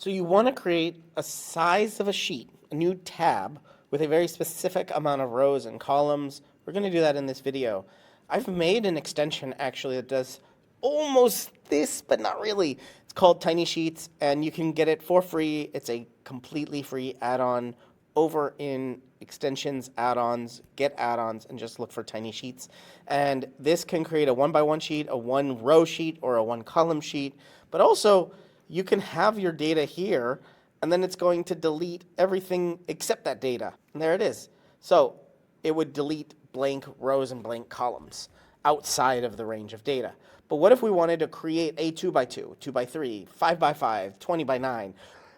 So you want to create a size of a sheet, a new tab with a very specific amount of rows and columns. We're going to do that in this video. I've made an extension actually that does almost this, but not really. It's called Tiny Sheets, and you can get it for free. It's a completely free add-on over in extensions, add-ons, get add-ons, and just look for Tiny Sheets. And this can create a 1x1 sheet, a 1-row sheet, or a 1-column sheet. But also, you can have your data here, and then it's going to delete everything except that data. And there it is. So it would delete blank rows and blank columns outside of the range of data. But what if we wanted to create a 2x2, 2x3, 5x5, 20x9?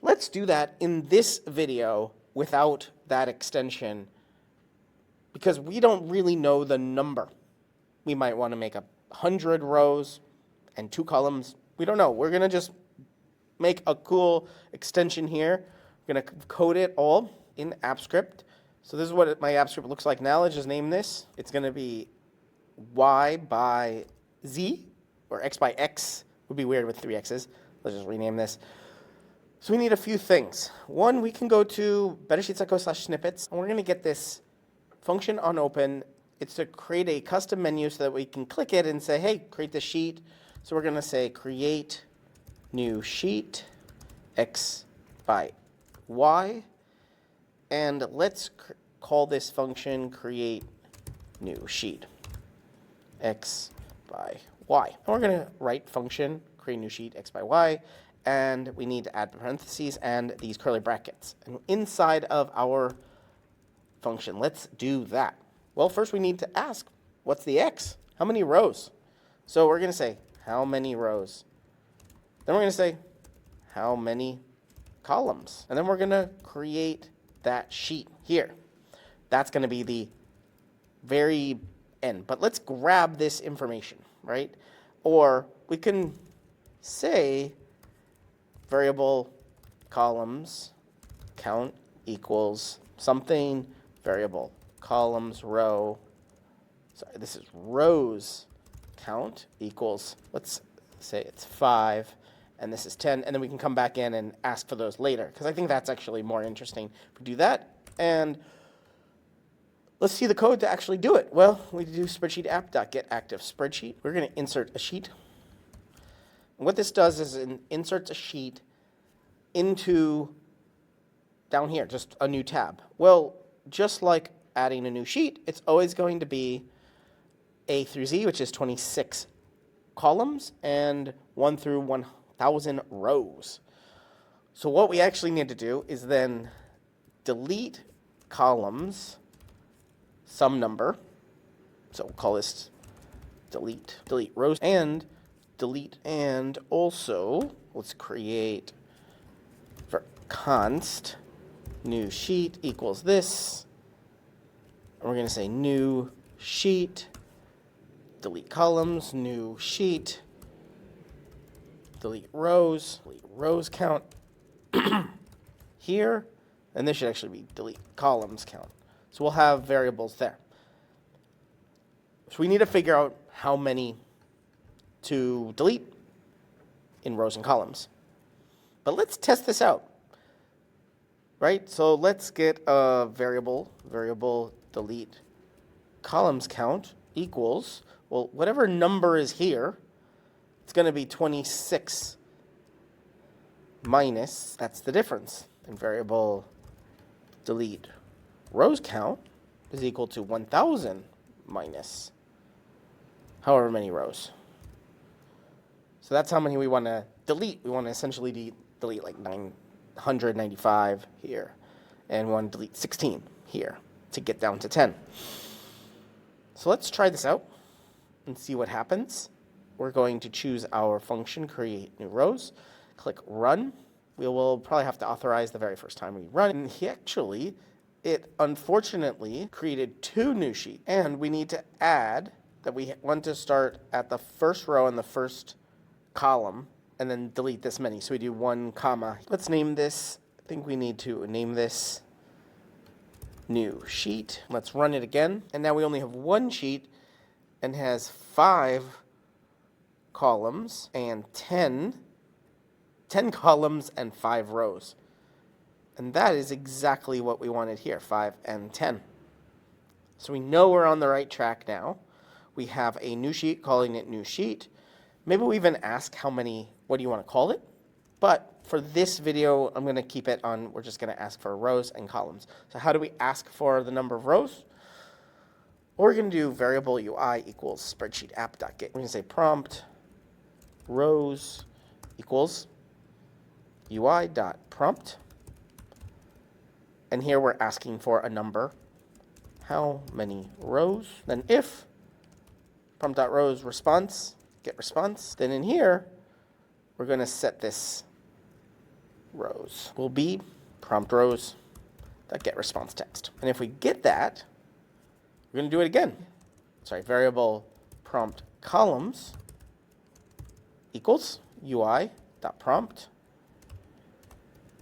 Let's do that in this video without that extension, because we don't really know the number. We might want to make 100 rows and 2 columns. We don't know. We're going to just make a cool extension here. We're going to code it all in AppScript. So this is what my AppScript looks like now. Let's just name this. It's going to be Y by Z, or X by X. Would be weird with 3 X's. Let's just rename this. So we need a few things. One, we can go to bettersheets.co/snippets, and we're going to get this function onOpen. It's to create a custom menu so that we can click it and say, hey, create the sheet. So we're going to say create new sheet X by Y. And let's call this function create new sheet X by Y. And we're going to write function create new sheet X by Y. And we need to add parentheses and these curly brackets. And inside of our function, let's do that. Well, first we need to ask, what's the X? How many rows? So we're going to say, how many rows? Then we're going to say, how many columns? And then we're going to create that sheet here. That's going to be the very end. But let's grab this information, right? Or we can say variable columns count equals something, variable columns row, sorry, this is rows count equals, let's say it's 5, and this is 10, and then we can come back in and ask for those later, because I think that's actually more interesting. If we do that, and let's see the code to actually do it. Well, we do spreadsheet app.getActiveSpreadsheet. We're going to insert a sheet. And what this does is it inserts a sheet into down here, just a new tab. Well, just like adding a new sheet, it's always going to be A through Z, which is 26 columns, and 1 through 1,000 rows. So what we actually need to do is then delete columns, some number. So we'll call this delete rows, and delete, and also let's create for const new sheet equals this. And we're going to say new sheet, delete columns, new sheet, delete rows count here, and this should actually be delete columns count. So we'll have variables there. So we need to figure out how many to delete in rows and columns. But let's test this out, right? So let's get a variable delete columns count equals, well, whatever number is here, it's going to be 26 minus, that's the difference. And variable delete rows count is equal to 1,000 minus however many rows. So that's how many we want to delete. We want to essentially delete like 995 here. And we want to delete 16 here to get down to 10. So let's try this out and see what happens. We're going to choose our function, create new rows, click run. We will probably have to authorize the very first time we run. And it unfortunately created 2 new sheets. And we need to add that we want to start at the first row and the first column and then delete this many. So we do 1 comma. Let's name this. I think we need to name this new sheet. Let's run it again. And now we only have 1 sheet and has 5 columns and 10 10 columns and 5 rows. And that is exactly what we wanted here, 5 and 10. So we know we're on the right track now. We have a new sheet, calling it new sheet. Maybe we even ask how many, what do you want to call it? But for this video, I'm going to keep it on, we're just going to ask for rows and columns. So how do we ask for the number of rows? We're going to do variable UI equals spreadsheet app.get. We're going to say prompt rows equals UI.prompt. And here we're asking for a number. How many rows? Then if prompt.rows response, get response. Then in here, we're going to set this rows will be prompt rows that get response text. And if we get that, we're going to do it again. Sorry, variable prompt columns equals UI.prompt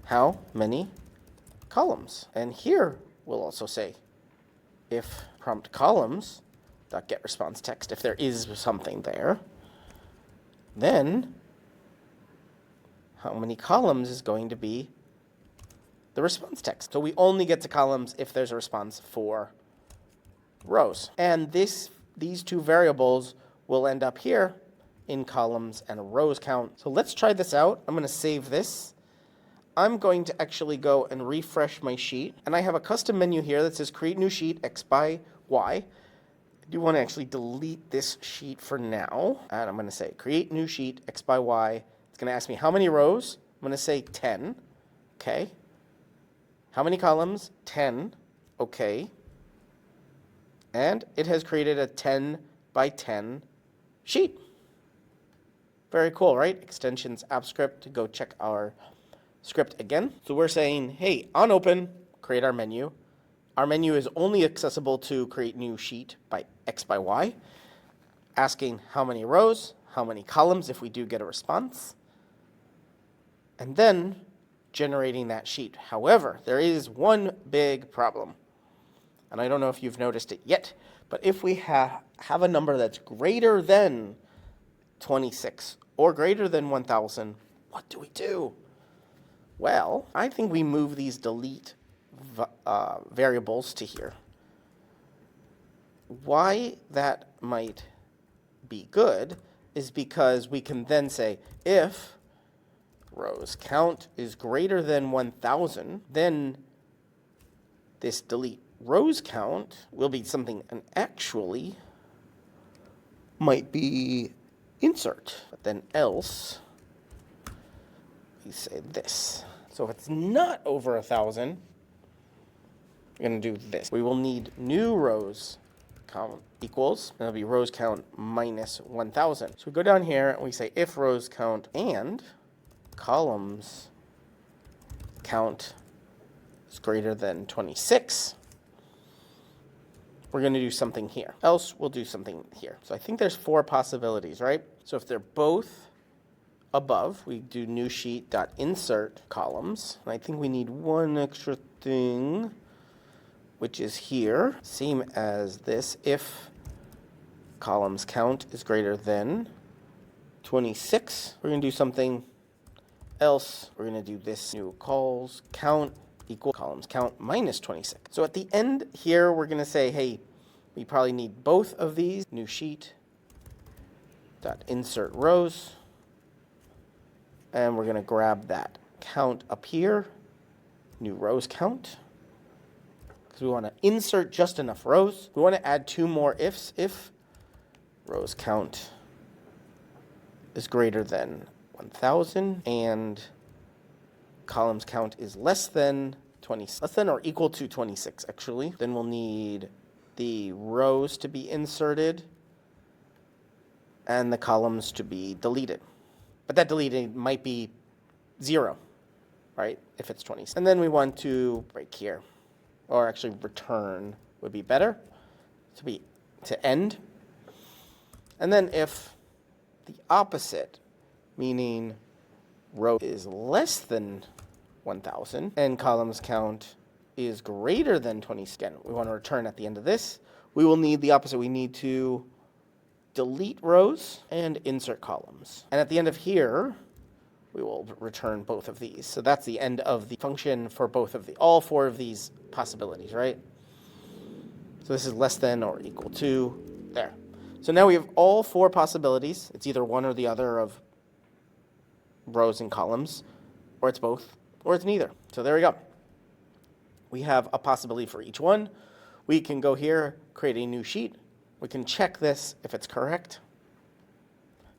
how many columns. And here we'll also say if prompt columns dot get response text, if there is something there, then how many columns is going to be the response text. So we only get to columns if there's a response for rows. And these two variables will end up here in columns and a rows count. So let's try this out. I'm going to save this. I'm going to actually go and refresh my sheet. And I have a custom menu here that says create new sheet X by Y. I do want to actually delete this sheet for now. And I'm going to say create new sheet X by Y. It's going to ask me how many rows. I'm going to say 10. Okay. How many columns? 10. Okay. And it has created a 10 by 10 sheet. Very cool, right? Extensions app script. Go check our script again. So we're saying, hey, onOpen, create our menu. Our menu is only accessible to create new sheet by X by Y. Asking how many rows, how many columns if we do get a response. And then generating that sheet. However, there is one big problem. And I don't know if you've noticed it yet, but if we have a number that's greater than 26 or greater than 1,000, what do we do? Well, I think we move these delete variables to here. Why that might be good is because we can then say if rows count is greater than 1,000, then this delete rows count will be something, and actually might be insert, but then else we say this. So if it's not over 1,000, we're going to do this. We will need new rows count equals, and it'll be rows count minus 1,000. So we go down here and we say if rows count and columns count is greater than 26, we're going to do something here. Else we'll do something here. So I think there's 4 possibilities, right? So if they're both above, we do new sheet dot insert columns. And I think we need one extra thing, which is here. Same as this. If columns count is greater than 26, we're going to do something else. We're going to do this new calls count equal columns count minus 26. So at the end here, we're going to say, hey, we probably need both of these. New sheet dot insert rows. And we're going to grab that count up here, new rows count, because we want to insert just enough rows. We want to add 2 more ifs. If rows count is greater than 1,000 and columns count is less than or equal to 26, actually. Then we'll need the rows to be inserted and the columns to be deleted. But that deleted might be 0, right, if it's 20. And then we want to break here, or actually return would be better, to end. And then if the opposite, meaning row is less than 1,000 and columns count is greater than 20, again, we want to return at the end of this. We will need the opposite. We need to delete rows and insert columns. And at the end of here, we will return both of these. So that's the end of the function for all four of these possibilities, right? So this is less than or equal to, there. So now we have all four possibilities. It's either one or the other of rows and columns, or it's both, or it's neither. So there we go. We have a possibility for each one. We can go here, create a new sheet. We can check this if it's correct.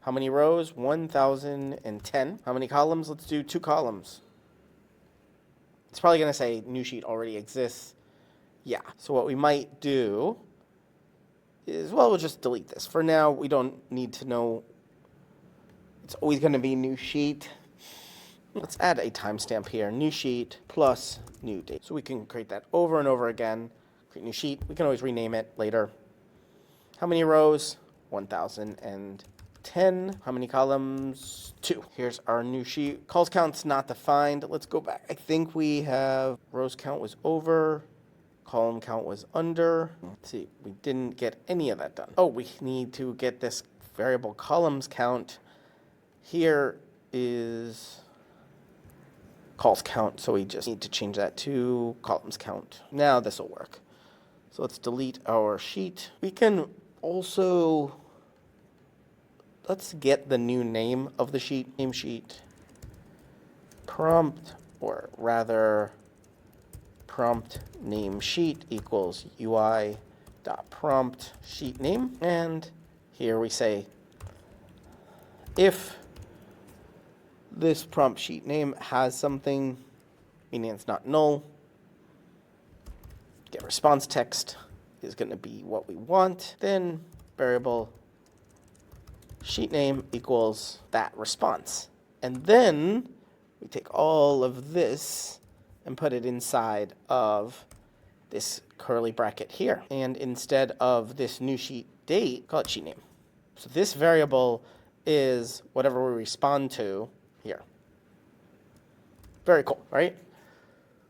How many rows? 1,010. How many columns? Let's do 2 columns. It's probably going to say new sheet already exists. Yeah. So what we might do is, well, we'll just delete this. For now, we don't need to know. It's always going to be new sheet. Let's add a timestamp here. New sheet plus new date. So we can create that over and over again. Create new sheet. We can always rename it later. How many rows? 1,010. How many columns? 2. Here's our new sheet. Calls count's not defined. Let's go back. I think we have rows count was over. Column count was under. Let's see. We didn't get any of that done. Oh, we need to get this variable columns count. Here is calls count, so we just need to change that to columns count. Now this will work. So let's delete our sheet. We can also, let's get the new name of the sheet. Name sheet prompt, or rather prompt name sheet equals UI.prompt sheet name. And here we say if this prompt sheet name has something, meaning it's not null, get response text is going to be what we want. Then variable sheet name equals that response. And then we take all of this and put it inside of this curly bracket here. And instead of this new sheet date, call it sheet name. So this variable is whatever we respond to here. Very cool, right?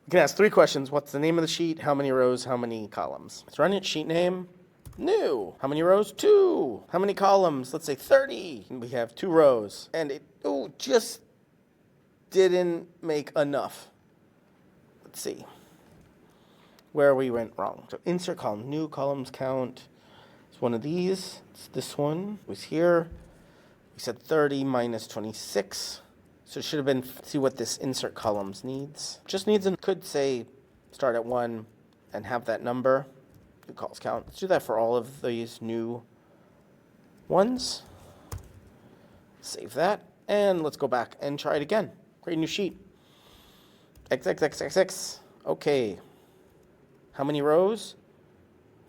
We can ask 3 questions. What's the name of the sheet? How many rows? How many columns? Let's run it. Sheet name, new. How many rows? 2. How many columns? Let's say 30. And we have 2 rows. And it just didn't make enough. Let's see where we went wrong. So insert column, new columns count. It's one of these. It's this one. It was here. We said 30 minus 26. So it should have been, see what this insert columns needs. Just needs, could say start at 1 and have that number. New calls count. Let's do that for all of these new ones. Save that. And let's go back and try it again. Create a new sheet. XXXXX. Okay. How many rows?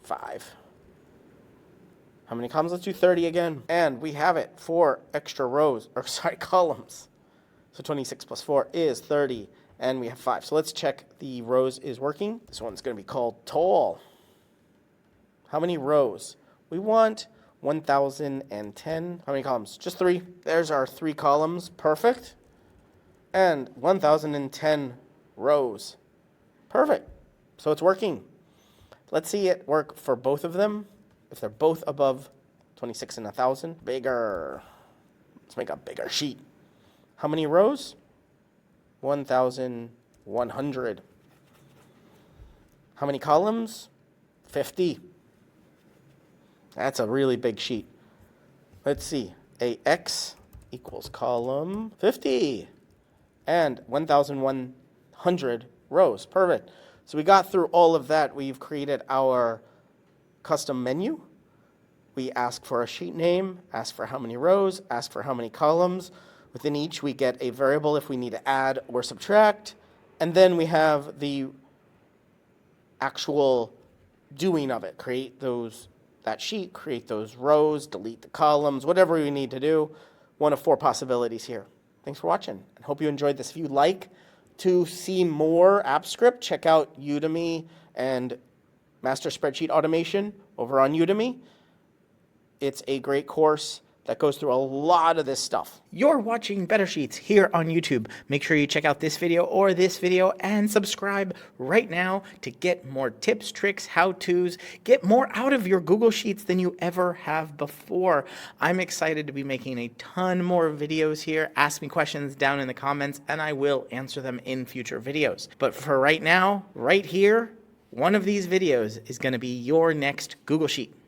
5. How many columns? Let's do 30 again. And we have it. 4 extra rows, or sorry, columns. So 26 plus 4 is 30, and we have 5. So let's check the rows is working. This one's going to be called tall. How many rows? We want 1,010. How many columns? Just 3. There's our 3 columns. Perfect. And 1,010 rows. Perfect. So it's working. Let's see it work for both of them. If they're both above 26 and 1,000. Bigger. Let's make a bigger sheet. How many rows? 1,100. How many columns? 50. That's a really big sheet. Let's see. AX equals column 50. And 1,100 rows. Perfect. So we got through all of that. We've created our custom menu. We ask for a sheet name, ask for how many rows, ask for how many columns. Within each, we get a variable if we need to add or subtract. And then we have the actual doing of it. Create that sheet, create those rows, delete the columns, whatever we need to do. One of 4 possibilities here. Thanks for watching, and hope you enjoyed this. If you'd like to see more AppScript, check out Udemy and Master Spreadsheet Automation over on Udemy. It's a great course that goes through a lot of this stuff. You're watching Better Sheets here on YouTube. Make sure you check out this video or this video and subscribe right now to get more tips, tricks, how-tos, get more out of your Google Sheets than you ever have before. I'm excited to be making a ton more videos here. Ask me questions down in the comments and I will answer them in future videos. But for right now, right here, one of these videos is going to be your next Google Sheet.